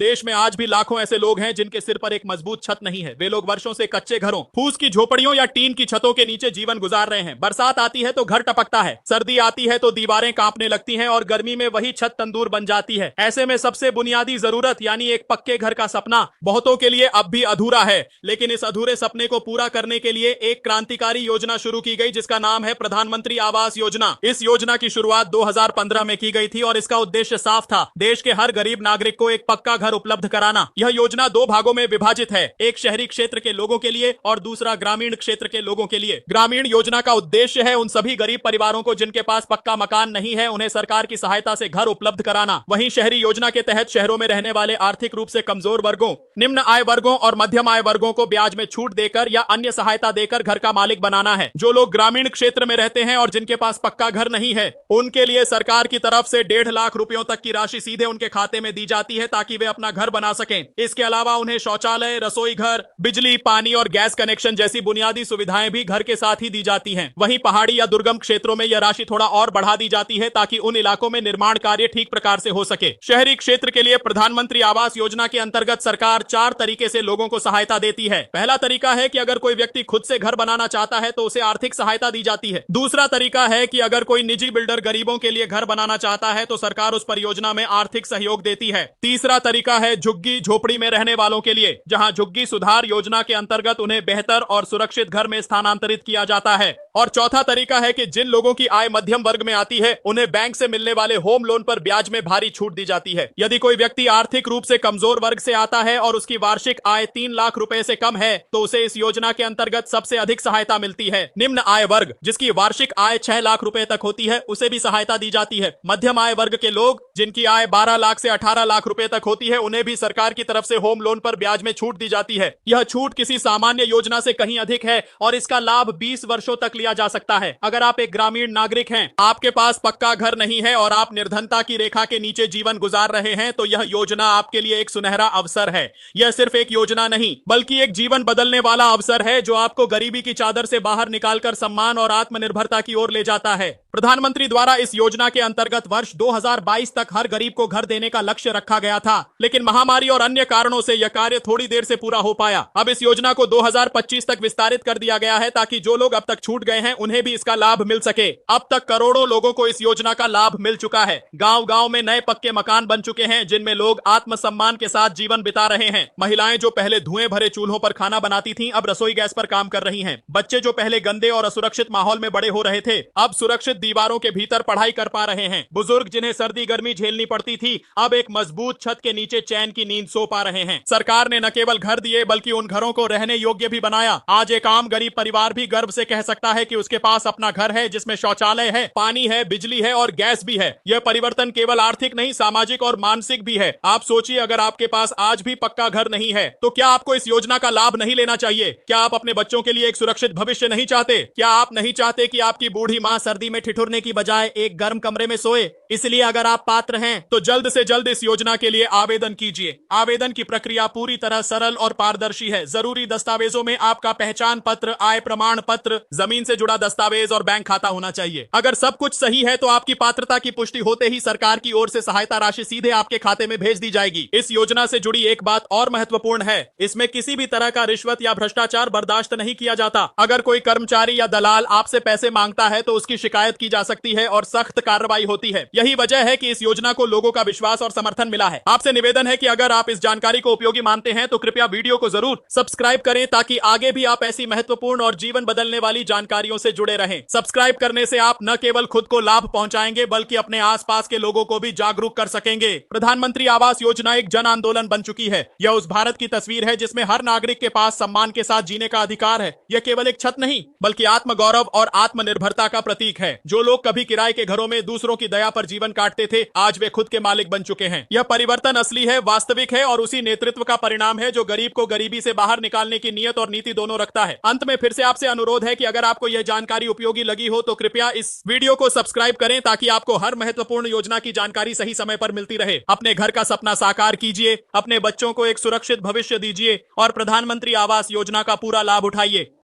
देश में आज भी लाखों ऐसे लोग हैं जिनके सिर पर एक मजबूत छत नहीं है। वे लोग वर्षों से कच्चे घरों, फूस की झोपड़ियों या टीन की छतों के नीचे जीवन गुजार रहे हैं। बरसात आती है तो घर टपकता है, सर्दी आती है तो दीवारें कांपने लगती हैं और गर्मी में वही छत तंदूर बन जाती है। ऐसे में सबसे बुनियादी जरूरत यानी एक पक्के घर का सपना बहुतों के लिए अब भी अधूरा है। लेकिन इस अधूरे सपने को पूरा करने के लिए एक क्रांतिकारी योजना शुरू की गई जिसका नाम है प्रधानमंत्री आवास योजना। इस योजना की शुरुआत 2015 में की गई थी और इसका उद्देश्य साफ था, देश के हर गरीब नागरिक को एक पक्का घर उपलब्ध कराना। यह योजना दो भागों में विभाजित है, एक शहरी क्षेत्र के लोगों के लिए और दूसरा ग्रामीण क्षेत्र के लोगों के लिए। ग्रामीण योजना का उद्देश्य है उन सभी गरीब परिवारों को जिनके पास पक्का मकान नहीं है, उन्हें सरकार की सहायता से घर उपलब्ध कराना। वहीं शहरी योजना के तहत शहरों में रहने वाले आर्थिक रूप से कमजोर वर्गों, निम्न आय वर्गों और मध्यम आय वर्गों को ब्याज में छूट देकर या अन्य सहायता देकर घर का मालिक बनाना है। जो लोग ग्रामीण क्षेत्र में रहते हैं और जिनके पास पक्का घर नहीं है, उनके लिए सरकार की तरफ से 1.5 लाख रुपयों तक की राशि सीधे उनके खाते में दी जाती है ताकि वे अपना घर बना सकें। इसके अलावा उन्हें शौचालय, रसोई घर, बिजली, पानी और गैस कनेक्शन जैसी बुनियादी सुविधाएं भी घर के साथ ही दी जाती हैं। वहीं पहाड़ी या दुर्गम क्षेत्रों में यह राशि थोड़ा और बढ़ा दी जाती है ताकि उन इलाकों में निर्माण कार्य ठीक प्रकार से हो सके। शहरी क्षेत्र के लिए प्रधानमंत्री आवास योजना के अंतर्गत सरकार 4 तरीके से लोगों को सहायता देती है। पहला तरीका है कि अगर कोई व्यक्ति खुद से घर बनाना चाहता है तो उसे आर्थिक सहायता दी जाती है। दूसरा तरीका है कि अगर कोई निजी बिल्डर गरीबों के लिए घर बनाना चाहता है तो सरकार उस परियोजना में आर्थिक सहयोग देती है। तीसरा तरीका है झुग्गी झोपड़ी में रहने वालों के लिए, जहां झुग्गी सुधार योजना के अंतर्गत उन्हें बेहतर और सुरक्षित घर में स्थानांतरित किया जाता है। और चौथा तरीका है कि जिन लोगों की आय मध्यम वर्ग में आती है उन्हें बैंक से मिलने वाले होम लोन पर ब्याज में भारी छूट दी जाती है। यदि कोई व्यक्ति आर्थिक रूप से कमजोर वर्ग से आता है और उसकी वार्षिक आय 3 लाख रुपए से कम है तो उसे इस योजना के अंतर्गत सबसे अधिक सहायता मिलती है। निम्न आय वर्ग, जिसकी वार्षिक आय 6 लाख रुपए तक होती है, उसे भी सहायता दी जाती है। मध्यम आय वर्ग के लोग जिनकी आय 12 लाख से 18 लाख रुपए तक होती है, उन्हें भी सरकार की तरफ से होम लोन पर ब्याज में छूट दी जाती है। यह छूट किसी सामान्य योजना से कहीं अधिक है और इसका लाभ 20 वर्षों तक लिया जा सकता है। अगर आप एक ग्रामीण नागरिक हैं, आपके पास पक्का घर नहीं है और आप निर्धनता की रेखा के नीचे जीवन गुजार रहे हैं तो यह योजना आपके लिए एक सुनहरा अवसर है। यह सिर्फ एक योजना नहीं बल्कि एक जीवन बदलने वाला अवसर है जो आपको गरीबी की चादर से बाहर निकालकर सम्मान और आत्मनिर्भरता की ओर ले जाता है। प्रधानमंत्री द्वारा इस योजना के अंतर्गत वर्ष 2022 तक हर गरीब को घर देने का लक्ष्य रखा गया था, लेकिन महामारी और अन्य कारणों से यह कार्य थोड़ी देर से पूरा हो पाया। अब इस योजना को 2025 तक विस्तारित कर दिया गया है ताकि जो लोग अब तक छूट गए हैं उन्हें भी इसका लाभ मिल सके। अब तक करोड़ों लोगों को इस योजना का लाभ मिल चुका है। गांव-गांव में नए पक्के मकान बन चुके हैं जिनमें लोग आत्मसम्मान के साथ जीवन बिता रहे हैं। महिलाएं जो पहले धुएं भरे चूल्हों पर खाना बनाती थीं, अब रसोई गैस पर काम कर रही हैं। बच्चे जो पहले गंदे और असुरक्षित माहौल में बड़े हो रहे थे, अब सुरक्षित दीवारों के भीतर पढ़ाई कर पा रहे हैं। बुजुर्ग जिन्हें सर्दी गर्मी झेलनी पड़ती थी, अब एक मजबूत छत के नीचे चैन की नींद सो पा रहे हैं। सरकार ने न केवल घर दिए बल्कि उन घरों को रहने योग्य भी बनाया। आज एक आम गरीब परिवार भी गर्व से कह सकता है कि उसके पास अपना घर है जिसमें शौचालय है, पानी है, बिजली है और गैस भी है। यह परिवर्तन केवल आर्थिक नहीं, सामाजिक और मानसिक भी है। आप सोचिए, अगर आपके पास आज भी पक्का घर नहीं है तो क्या आपको इस योजना का लाभ नहीं लेना चाहिए? क्या आप अपने बच्चों के लिए एक सुरक्षित भविष्य नहीं चाहते? क्या आप नहीं चाहते कि आपकी बूढ़ी माँ सर्दी में ठिठुरने की बजाय एक गर्म कमरे में सोए? इसलिए अगर आप पात्र हैं तो जल्द से जल्द इस योजना के लिए आवेदन कीजिए। आवेदन की प्रक्रिया पूरी तरह सरल और पारदर्शी है। जरूरी दस्तावेजों में आपका पहचान पत्र, आय प्रमाण पत्र, जमीन से जुड़ा दस्तावेज और बैंक खाता होना चाहिए। अगर सब कुछ सही है तो आपकी पात्रता की पुष्टि होते ही सरकार की ओर से सहायता राशि सीधे आपके खाते में भेज दी जाएगी। इस योजना से जुड़ी एक बात और महत्वपूर्ण है, इसमें किसी भी तरह का रिश्वत या भ्रष्टाचार बर्दाश्त नहीं किया जाता। अगर कोई कर्मचारी या दलाल आपसे पैसे मांगता है तो उसकी शिकायत की जा सकती है और सख्त कार्रवाई होती है। यही वजह है कि इस योजना को लोगों का विश्वास और समर्थन मिला है। आपसे निवेदन है कि अगर आप इस जानकारी को उपयोगी मानते हैं तो कृपया वीडियो को जरूर सब्सक्राइब करें ताकि आगे भी आप ऐसी महत्वपूर्ण और जीवन बदलने वाली जानकारियों से जुड़े रहें। सब्सक्राइब करने से आप न केवल खुद को लाभ पहुंचाएंगे बल्कि अपने आसपास के लोगों को भी जागरूक कर सकेंगे। प्रधानमंत्री आवास योजना एक जन आंदोलन बन चुकी है। यह उस भारत की तस्वीर है जिसमें हर नागरिक के पास सम्मान के साथ जीने का अधिकार है। यह केवल एक छत नहीं बल्कि आत्मगौरव और आत्मनिर्भरता का प्रतीक है। जो लोग कभी किराए के घरों में दूसरों की दया पर जीवन काटते थे, आज वे खुद के मालिक बन चुके हैं। यह परिवर्तन असली है, वास्तविक है और उसी नेतृत्व का परिणाम है जो गरीब को गरीबी से बाहर निकालने की नियत और नीति दोनों रखता है। अंत में फिर से आपसे अनुरोध है कि अगर आपको यह जानकारी उपयोगी लगी हो तो कृपया इस वीडियो को सब्सक्राइब करें ताकि आपको हर महत्वपूर्ण योजना की जानकारी सही समय पर मिलती रहे। अपने घर का सपना साकार कीजिए, अपने बच्चों को एक सुरक्षित भविष्य दीजिए और प्रधानमंत्री आवास योजना का पूरा लाभ उठाइए।